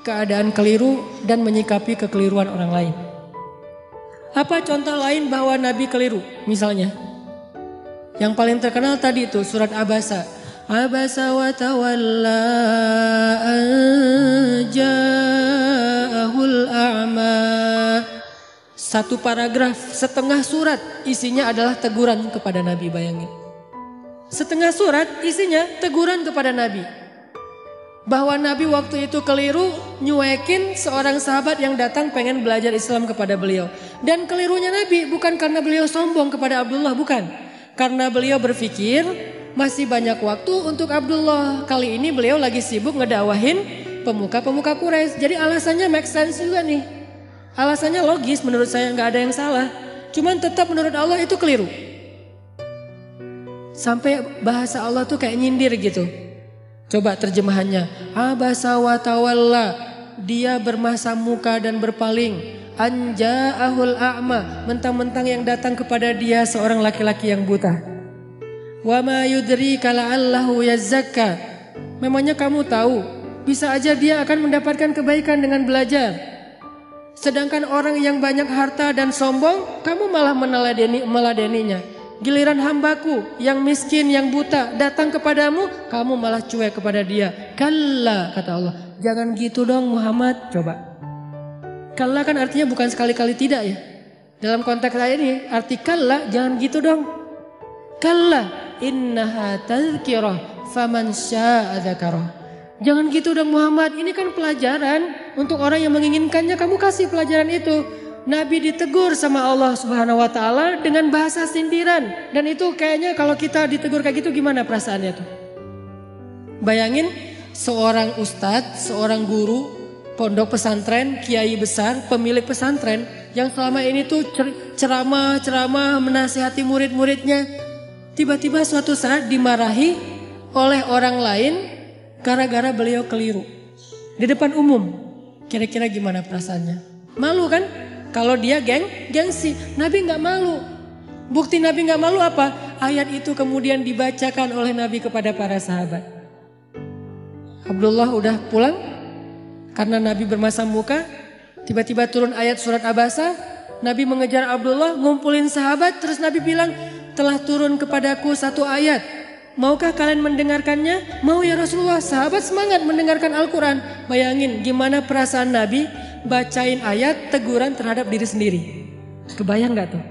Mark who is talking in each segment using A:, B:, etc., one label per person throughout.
A: keadaan keliru dan menyikapi kekeliruan orang lain. Apa contoh lain bahwa Nabi keliru? Misalnya, yang paling terkenal tadi itu surat Abasa. Abasa wa tawalla an ja'ahul a'ma. Satu paragraf, setengah surat isinya adalah teguran kepada Nabi, bayangin. Setengah surat isinya teguran kepada Nabi. Bahwa Nabi waktu itu keliru nyuekin seorang sahabat yang datang pengen belajar Islam kepada beliau. Dan kelirunya Nabi bukan karena beliau sombong kepada Abdullah, bukan. Karena beliau berpikir masih banyak waktu untuk Abdullah. Kali ini beliau lagi sibuk ngedawahin pemuka-pemuka Quraisy. Jadi alasannya make sense juga nih. Alasannya logis, menurut saya nggak ada yang salah. Cuman tetap menurut Allah itu keliru. Sampai bahasa Allah tuh kayak nyindir gitu. Coba terjemahannya. Abasa wa tawalla. Dia bermasam muka dan berpaling. Anja'ahul a'ma. Mentang-mentang yang datang kepada dia seorang laki-laki yang buta. Wa ma yudrika la'allahu yazzakka. Memangnya kamu tahu, bisa aja dia akan mendapatkan kebaikan dengan belajar. Sedangkan orang yang banyak harta dan sombong, kamu malah meladeninya. Giliran hambaku yang miskin, yang buta datang kepadamu, kamu malah cuek kepada dia. Kalla, kata Allah. Jangan gitu dong Muhammad, coba. Kalla kan artinya bukan sekali-kali tidak ya. Dalam konteks saya ini, arti kalla jangan gitu dong. Kalla, innaha tazkirah faman sya'a dzakarah. Jangan gitu dong Muhammad, ini kan pelajaran untuk orang yang menginginkannya, kamu kasih pelajaran itu. Nabi ditegur sama Allah Subhanahu wa taala dengan bahasa sindiran, dan itu kayaknya kalau kita ditegur kayak gitu gimana perasaannya tuh? Bayangin seorang ustadz, seorang guru pondok pesantren, kiai besar, pemilik pesantren yang selama ini tuh ceramah menasihati murid-muridnya, tiba-tiba suatu saat dimarahi oleh orang lain gara-gara beliau keliru di depan umum. Kira-kira gimana perasaannya? Malu kan? Kalau dia gengsi. Nabi gak malu. Bukti Nabi gak malu apa? Ayat itu kemudian dibacakan oleh Nabi kepada para sahabat. Abdullah udah pulang karena Nabi bermasam muka. Tiba-tiba turun ayat surat Abasa. Nabi mengejar Abdullah, ngumpulin sahabat. Terus Nabi bilang, telah turun kepadaku satu ayat. Maukah kalian mendengarkannya? Mau ya Rasulullah. Sahabat semangat mendengarkan Al-Quran. Bayangin gimana perasaan Nabi bacain ayat teguran terhadap diri sendiri. Kebayang gak tuh?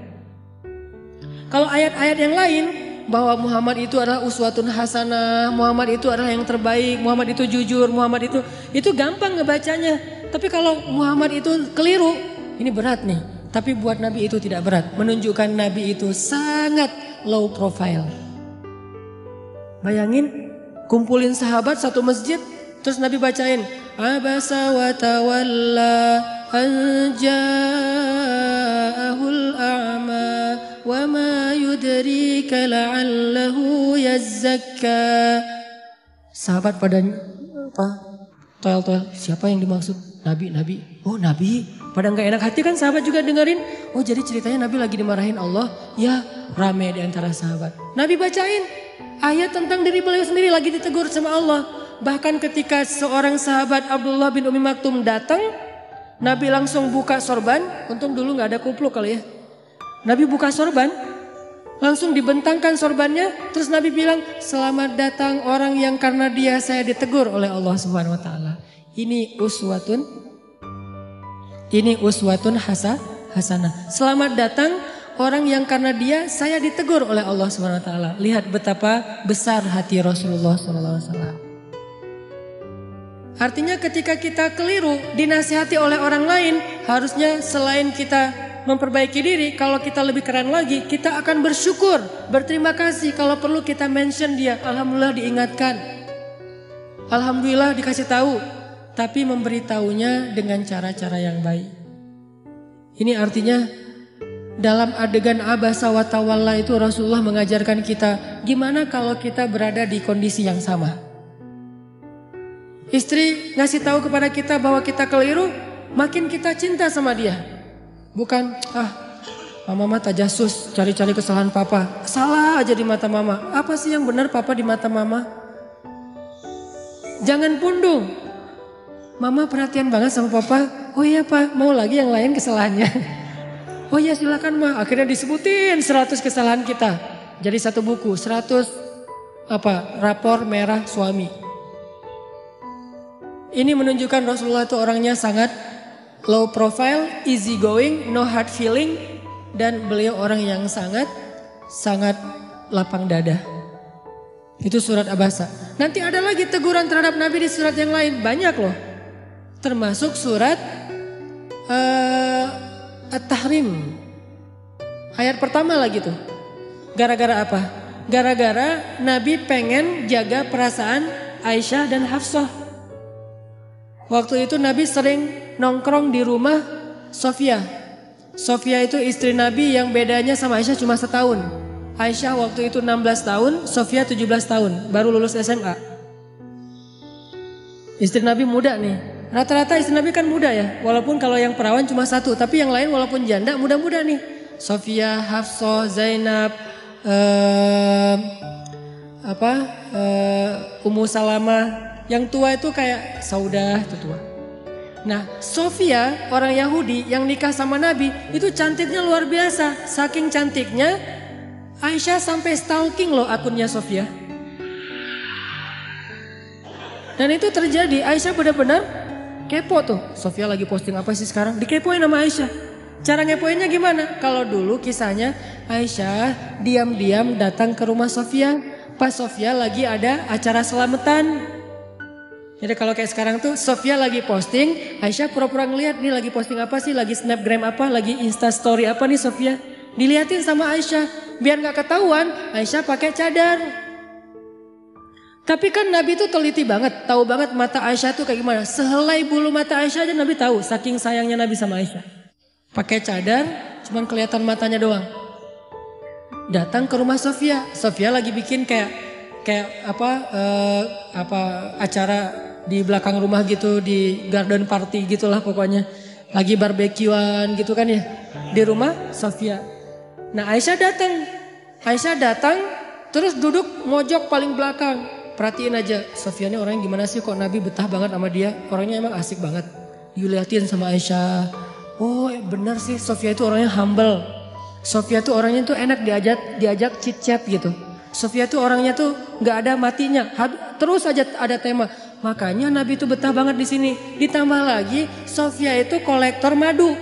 A: Kalau ayat-ayat yang lain, bahwa Muhammad itu adalah uswatun hasanah, Muhammad itu adalah yang terbaik, Muhammad itu jujur, Muhammad itu gampang ngebacanya. Tapi kalau Muhammad itu keliru, ini berat nih. Tapi buat Nabi itu tidak berat. Menunjukkan Nabi itu sangat low profile. Bayangin, kumpulin sahabat satu masjid, terus Nabi bacain Abasa wa tawalla an ja'ahul a'ma wa ma yudrika la'allahu yazzakka. Sahabat pada apa? Toel-toel, siapa yang dimaksud? Nabi. Oh Nabi. Pada gak enak hati kan sahabat juga dengerin. Oh jadi ceritanya Nabi lagi dimarahin Allah. Ya rame di antara sahabat. Nabi bacain ayat tentang diri beliau sendiri lagi ditegur sama Allah. Bahkan ketika seorang sahabat Abdullah bin Umi Maktum datang, Nabi langsung buka sorban. Untung dulu gak ada kupluk kali ya. Nabi buka sorban, langsung dibentangkan sorbannya. Terus Nabi bilang, selamat datang orang yang karena dia saya ditegur oleh Allah Subhanahu Wa Taala. Ini uswatun hasanah. Selamat datang orang yang karena dia saya ditegur oleh Allah Subhanahu Wa Taala. Lihat betapa besar hati Rasulullah Sallallahu Alaihi Wasallam. Artinya ketika kita keliru dinasihati oleh orang lain, harusnya selain kita memperbaiki diri, kalau kita lebih keren lagi, kita akan bersyukur, berterima kasih. Kalau perlu kita mention dia, alhamdulillah diingatkan, alhamdulillah dikasih tahu, tapi memberitahunya dengan cara-cara yang baik. Ini artinya dalam adegan abasa wa tawalla itu Rasulullah mengajarkan kita gimana kalau kita berada di kondisi yang sama. Istri ngasih tahu kepada kita bahwa kita keliru, makin kita cinta sama dia. Bukan, mama tajasus cari-cari kesalahan papa. Salah aja di mata mama. Apa sih yang benar papa di mata mama? Jangan pundung. Mama perhatian banget sama papa. Oh iya pak, mau lagi yang lain kesalahannya. Oh iya silakan ma. Akhirnya disebutin 100 kesalahan kita. Jadi satu buku, 100 rapor merah suami. Ini menunjukkan Rasulullah itu orangnya sangat low profile, easy going, no hard feeling. Dan beliau orang yang sangat lapang dada. Itu surat Abasa. Nanti ada lagi teguran terhadap Nabi di surat yang lain. Banyak loh. Termasuk surat At-Tahrim. Ayat pertama lagi tuh. Gara-gara apa? Gara-gara Nabi pengen jaga perasaan Aisyah dan Hafsah. Waktu itu Nabi sering nongkrong di rumah Sofia. Sofia itu istri Nabi yang bedanya sama Aisyah cuma setahun. Aisyah waktu itu 16 tahun, Sofia 17 tahun, baru lulus SMA. Istri Nabi muda nih. Rata-rata istri Nabi kan muda ya, walaupun kalau yang perawan cuma satu, tapi yang lain walaupun janda muda-muda nih. Sofia, Hafsah, Zainab, Ummu Salamah. Yang tua itu kayak Saudah, itu tua. Nah, Sofia orang Yahudi yang nikah sama Nabi itu cantiknya luar biasa. Saking cantiknya Aisyah sampai stalking loh akunnya Sofia. Dan itu terjadi, Aisyah benar-benar kepo tuh. Sofia lagi posting apa sih sekarang? Dikepoin sama Aisyah. Cara ngepoinnya gimana? Kalau dulu kisahnya Aisyah diam-diam datang ke rumah Sofia. Pas Sofia lagi ada acara selamatan. Jadi kalau kayak sekarang tuh Sofia lagi posting, Aisyah pura-pura ngeliat nih lagi posting apa sih, lagi snapgram apa, lagi instastory apa nih Sofia. Diliatin sama Aisyah. Biar gak ketahuan, Aisyah pakai cadar. Tapi kan Nabi itu teliti banget, tahu banget mata Aisyah tuh kayak gimana. Sehelai bulu mata Aisyah aja Nabi tahu, saking sayangnya Nabi sama Aisyah. Pakai cadar, cuman kelihatan matanya doang. Datang ke rumah Sofia. Sofia lagi bikin kayak acara di belakang rumah gitu, di garden party gitulah pokoknya. Lagi barbekyuan gitu kan ya. Di rumah Sofia. Nah Aisyah datang terus duduk mojok paling belakang. Perhatiin aja Sofia ini orangnya gimana sih, kok Nabi betah banget sama dia. Orangnya emang asik banget. Diliatin sama Aisyah. Oh benar sih Sofia itu orangnya humble. Sofia tuh orangnya tuh enak diajak chit chat gitu. Sofia tuh orangnya tuh gak ada matinya. Terus aja ada tema. Makanya Nabi itu betah banget di sini. Ditambah lagi Sofia itu kolektor madu.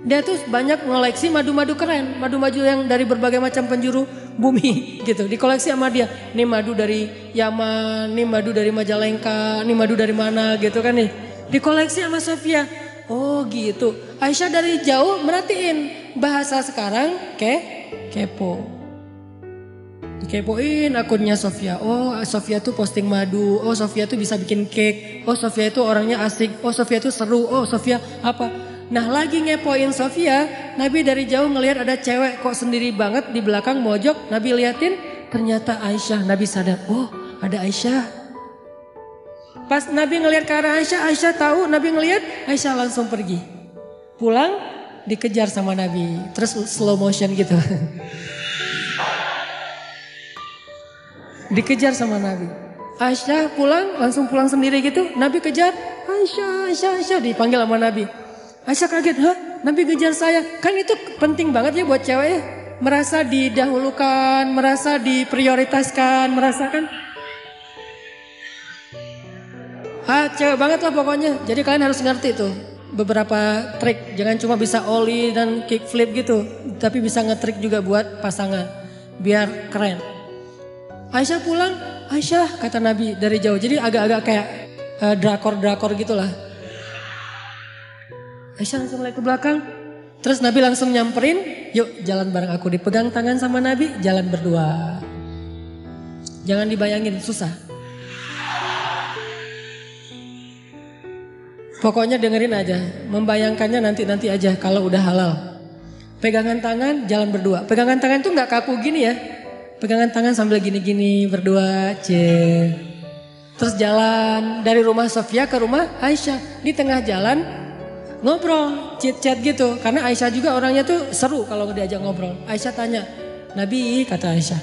A: Dia tuh banyak ngoleksi madu-madu keren. Madu-madu yang dari berbagai macam penjuru bumi gitu. Dikoleksi sama dia. Ini madu dari Yaman, ini madu dari Majalengka, ini madu dari mana gitu kan nih. Dikoleksi sama Sofia. Oh gitu. Aisyah dari jauh merhatiin. Bahasa sekarang kepo. Dikepoin akunnya Sofia. Oh Sofia tuh posting madu. Oh Sofia tuh bisa bikin cake. Oh Sofia itu orangnya asik. Oh Sofia tuh seru. Oh Sofia apa. Nah lagi ngepoin Sofia, Nabi dari jauh ngelihat ada cewek kok sendiri banget di belakang mojok. Nabi liatin, ternyata Aisyah. Nabi sadar, oh ada Aisyah. Pas Nabi ngelihat ke arah Aisyah, Aisyah tahu Nabi ngelihat, Aisyah langsung pergi. Pulang dikejar sama Nabi, terus slow motion gitu. Dikejar sama Nabi. Aisyah langsung pulang sendiri gitu. Nabi kejar, Aisyah dipanggil sama Nabi. Aisyah kaget, Nabi kejar saya. Kan itu penting banget ya buat cewek ya. Merasa didahulukan, merasa diprioritaskan, merasakan. Cewek banget lah pokoknya. Jadi kalian harus ngerti tuh beberapa trik. Jangan cuma bisa ollie dan kick flip gitu. Tapi bisa ngetrik juga buat pasangan. Biar keren. Aisyah pulang, Aisyah kata Nabi dari jauh. Jadi agak-agak kayak drakor-drakor gitulah. Aisyah langsung lari ke belakang. Terus Nabi langsung nyamperin. Yuk jalan bareng aku. Dipegang tangan sama Nabi. Jalan berdua. Jangan dibayangin susah. Pokoknya dengerin aja. Membayangkannya nanti aja kalau udah halal. Pegangan tangan jalan berdua. Pegangan tangan tuh gak kaku gini ya. Pegangan tangan sambil gini-gini berdua. Terus jalan dari rumah Sofia ke rumah Aisyah. Di tengah jalan ngobrol, chit-chat gitu. Karena Aisyah juga orangnya tuh seru kalau diajak ngobrol. Aisyah tanya, Nabi kata Aisyah,